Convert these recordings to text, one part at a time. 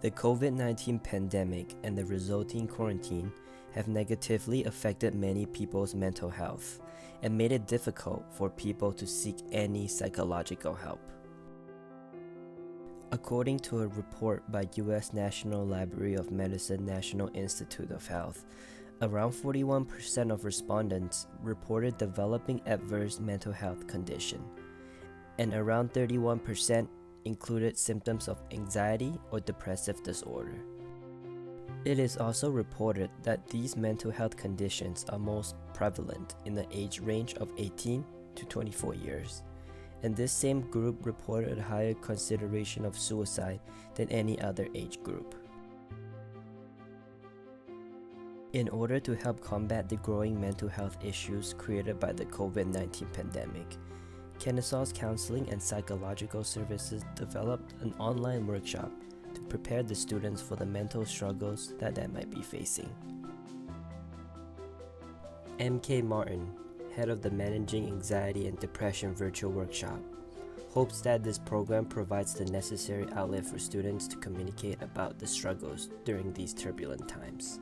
The COVID-19 pandemic and the resulting quarantine have negatively affected many people's mental health and made it difficult for people to seek any psychological help. According to a report by U.S. National Library of Medicine National Institute of Health, around 41% of respondents reported developing adverse mental health condition, and around 31% included symptoms of anxiety or depressive disorder. It is also reported that these mental health conditions are most prevalent in the age range of 18 to 24 years, and this same group reported a higher consideration of suicide than any other age group. In order to help combat the growing mental health issues created by the COVID-19 pandemic, Kennesaw's Counseling and Psychological Services developed an online workshop to prepare the students for the mental struggles that they might be facing. M.K. Martin, head of the Managing Anxiety and Depression virtual workshop, hopes that this program provides the necessary outlet for students to communicate about the struggles during these turbulent times.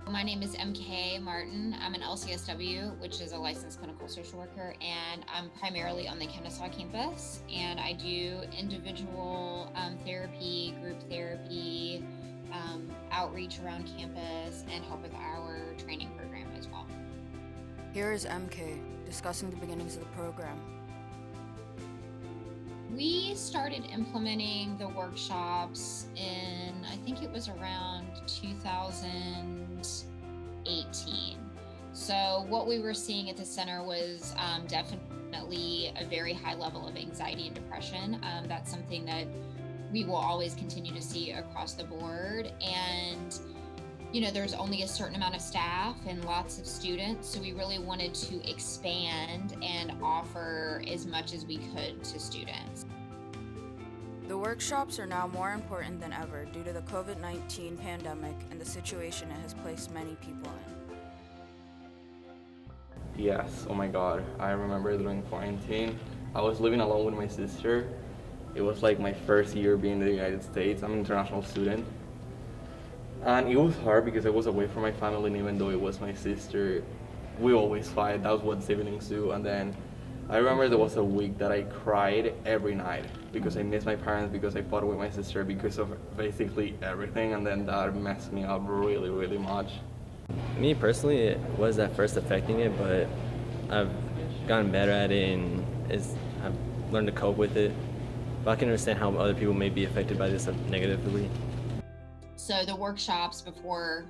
My name is MK Martin. I'm an LCSW, which is a licensed clinical social worker, and I'm primarily on the Kennesaw campus. And I do individual therapy, group therapy, outreach around campus, and help with our training program as well. Here is MK discussing the beginnings of the program. We started implementing the workshops in, I think it was around 2018. So what we were seeing at the center was definitely a very high level of anxiety and depression. That's something that we will always continue to see across the board. And there's only a certain amount of staff and lots of students, so we really wanted to expand and offer as much as we could to students. The workshops are now more important than ever due to the COVID-19 pandemic and the situation it has placed many people in. Yes, oh my God, I remember during quarantine, I was living alone with my sister. It was like my first year being in the United States. I'm an international student. And it was hard because I was away from my family, and even though it was my sister, we always fight. That was what siblings do. And then I remember there was a week that I cried every night because I missed my parents, because I fought with my sister, because of basically everything. And then that messed me up really, really much. Me personally, it was at first affecting it, but I've gotten better at it and I've learned to cope with it. But I can understand how other people may be affected by this negatively. So the workshops before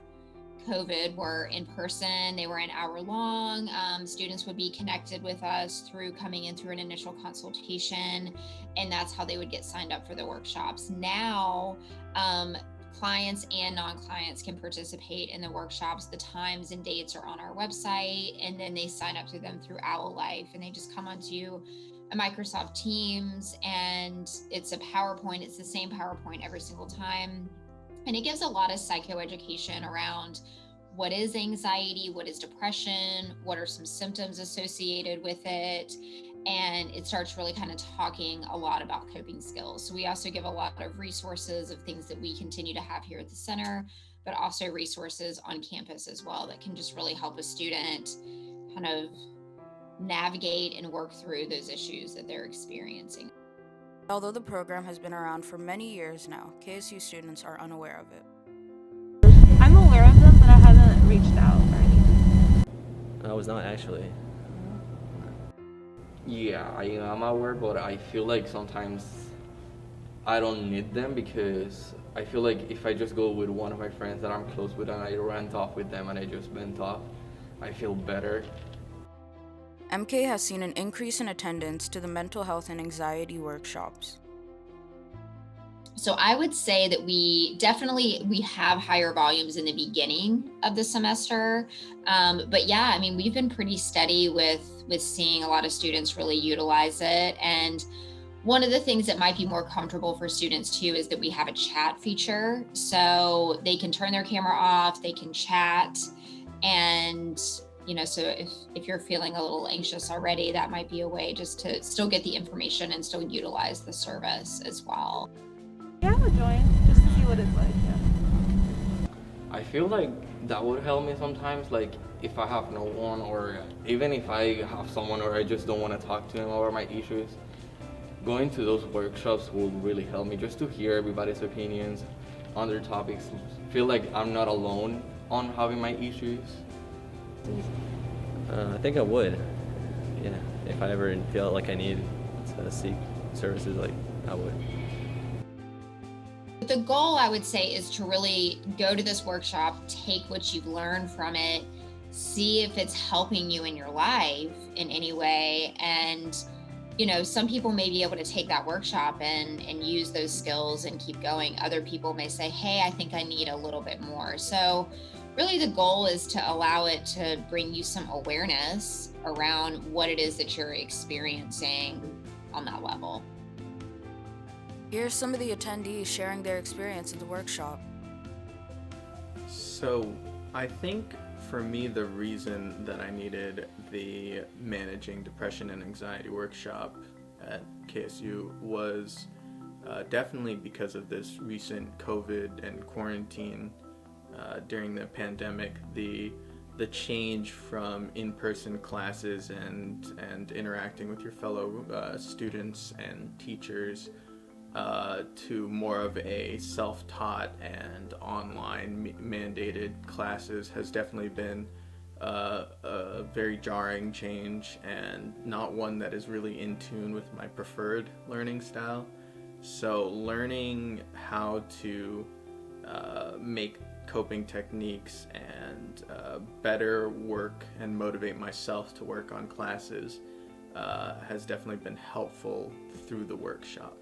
COVID were in person. They were an hour long. Students would be connected with us through coming in through an initial consultation, and that's how they would get signed up for the workshops. Now, clients and non-clients can participate in the workshops. The times and dates are on our website, and then they sign up through them through Owl Life, and they just come onto a Microsoft Teams, and it's a PowerPoint. It's the same PowerPoint every single time. And it gives a lot of psychoeducation around what is anxiety, what is depression, what are some symptoms associated with it. And it starts really kind of talking a lot about coping skills. So we also give a lot of resources of things that we continue to have here at the center, but also resources on campus as well that can just really help a student kind of navigate and work through those issues that they're experiencing. Although the program has been around for many years now, KSU students are unaware of it. I'm aware of them, but I haven't reached out or anything. I was not actually. Yeah, I am aware, but I feel like sometimes I don't need them, because I feel like if I just go with one of my friends that I'm close with and I rant off with them and I just vent off, I feel better. MK has seen an increase in attendance to the mental health and anxiety workshops. So I would say that we have higher volumes in the beginning of the semester. But yeah, I mean, we've been pretty steady with seeing a lot of students really utilize it. And one of the things that might be more comfortable for students too is that we have a chat feature. So they can turn their camera off, they can chat, and so if you're feeling a little anxious already, that might be a way just to still get the information and still utilize the service as well. Yeah, to join just to see what it's like. Yeah. I feel like that would help me sometimes, like if I have no one, or even if I have someone or I just don't want to talk to them about my issues. Going to those workshops will really help me just to hear everybody's opinions on their topics. Feel like I'm not alone on having my issues. I think I would. Yeah, if I ever felt like I needed to seek services, like I would. The goal, I would say, is to really go to this workshop, take what you've learned from it, see if it's helping you in your life in any way. And, you know, some people may be able to take that workshop and use those skills and keep going. Other people may say, hey, I think I need a little bit more. So really the goal is to allow it to bring you some awareness around what it is that you're experiencing on that level. Here's some of the attendees sharing their experience at the workshop. So I think for me, the reason that I needed the Managing Depression and Anxiety workshop at KSU was definitely because of this recent COVID and quarantine during the pandemic. The change from in-person classes and interacting with your fellow students and teachers to more of a self-taught and online mandated classes has definitely been a very jarring change, and not one that is really in tune with my preferred learning style. So learning how to make coping techniques and better work and motivate myself to work on classes has definitely been helpful through the workshop.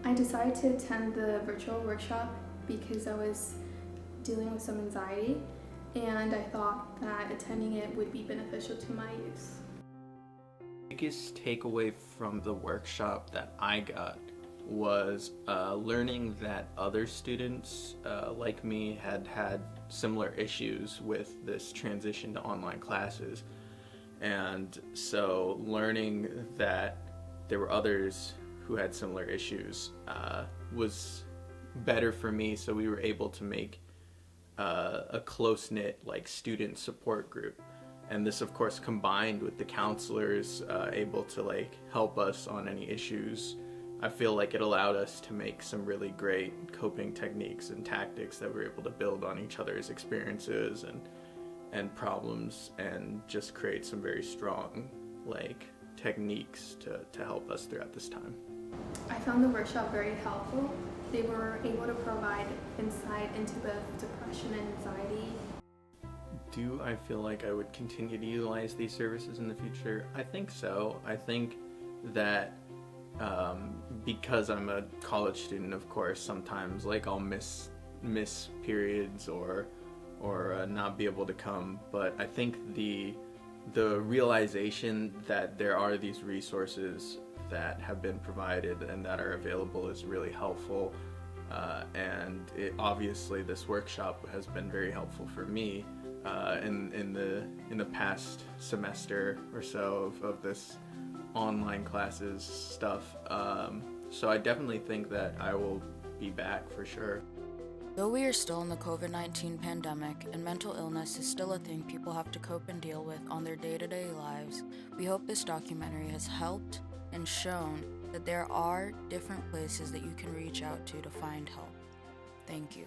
I decided to attend the virtual workshop because I was dealing with some anxiety, and I thought that attending it would be beneficial to my use. Biggest takeaway from the workshop that I got was learning that other students like me had similar issues with this transition to online classes, and so learning that there were others who had similar issues was better for me, so we were able to make a close-knit student support group. And this of course combined with the counselors able to help us on any issues. I feel like it allowed us to make some really great coping techniques and tactics that we were able to build on each other's experiences and problems, and just create some very strong techniques to help us throughout this time. I found the workshop very helpful. They were able to provide insight into both depression and anxiety. Do I feel like I would continue to utilize these services in the future? I think so. I think that because I'm a college student, of course, sometimes I'll miss periods or not be able to come. But I think the realization that there are these resources that have been provided and that are available is really helpful. And obviously this workshop has been very helpful for me in the past semester or so of this online classes stuff. So I definitely think that I will be back for sure. Though we are still in the COVID-19 pandemic and mental illness is still a thing people have to cope and deal with on their day-to-day lives, we hope this documentary has helped and shown that there are different places that you can reach out to find help. Thank you.